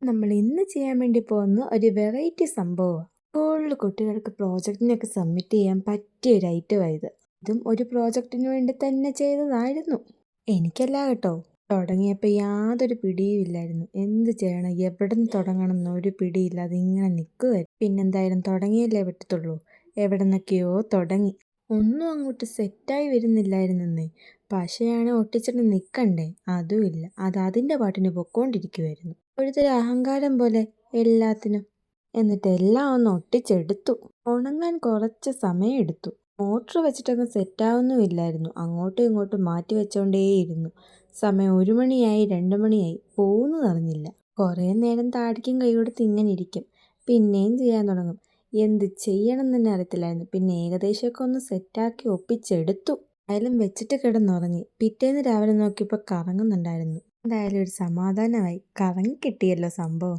നമ്മൾ ഇന്ന് ചെയ്യാൻ വേണ്ടി പോകുന്ന ഒരു വെറൈറ്റി സംഭവമാണ്. സ്കൂളിൽ കുട്ടികൾക്ക് പ്രോജക്റ്റിനൊക്കെ സബ്മിറ്റ് ചെയ്യാൻ പറ്റിയ ഒരു ഐറ്റമായത്. ഇതും ഒരു പ്രോജക്റ്റിന് വേണ്ടി തന്നെ ചെയ്തതായിരുന്നു. എനിക്കല്ല കേട്ടോ. തുടങ്ങിയപ്പോൾ യാതൊരു പിടിയും ഇല്ലായിരുന്നു. എന്ത് ചെയ്യണം, എവിടെ നിന്ന് തുടങ്ങണം എന്നൊരു പിടിയില്ലാതെ ഇങ്ങനെ നിൽക്കുമായിരുന്നു. പിന്നെന്തായാലും തുടങ്ങിയല്ലേ പറ്റത്തുള്ളൂ. എവിടെ നിന്നൊക്കെയോ തുടങ്ങി. ഒന്നും അങ്ങോട്ട് സെറ്റായി വരുന്നില്ലായിരുന്നേ. പശയാണ് ഒട്ടിച്ചിട്ട് നിൽക്കണ്ടേ, അതുമില്ല. അത് അതിൻ്റെ പാട്ടിന് പൊക്കോണ്ടിരിക്കുമായിരുന്നു. ഒരുതരം അഹങ്കാരം പോലെ എല്ലാത്തിനും. എന്നിട്ട് എല്ലാം ഒന്ന് ഒട്ടിച്ചെടുത്തു. ഉണങ്ങാൻ കുറച്ച് സമയമെടുത്തു. മോട്ടർ വെച്ചിട്ടൊന്നും സെറ്റാവുന്നുമില്ലായിരുന്നു. അങ്ങോട്ടും ഇങ്ങോട്ടും മാറ്റി വെച്ചോണ്ടേയിരുന്നു. സമയം 1 മണിയായി, 2 മണിയായി, പോകുന്നതറിഞ്ഞില്ല. കുറേ നേരം താടിക്കും കൈ കൊടുത്ത് ഇങ്ങനെ ഇരിക്കും. പിന്നെയും ചെയ്യാൻ തുടങ്ങും. എന്ത് ചെയ്യണം എന്ന് തന്നെ അറിയത്തില്ലായിരുന്നു. പിന്നെ ഏകദേശമൊക്കെ ഒന്ന് സെറ്റാക്കി ഒപ്പിച്ചെടുത്തു. എന്തായാലും വെച്ചിട്ട് കിടന്നുറങ്ങി. പിറ്റേന്ന് രാവിലെ നോക്കിയപ്പോൾ കറങ്ങുന്നുണ്ടായിരുന്നു. എന്തായാലും ഒരു സമാധാനമായി. കറങ്ങി കിട്ടിയല്ലോ സംഭവം.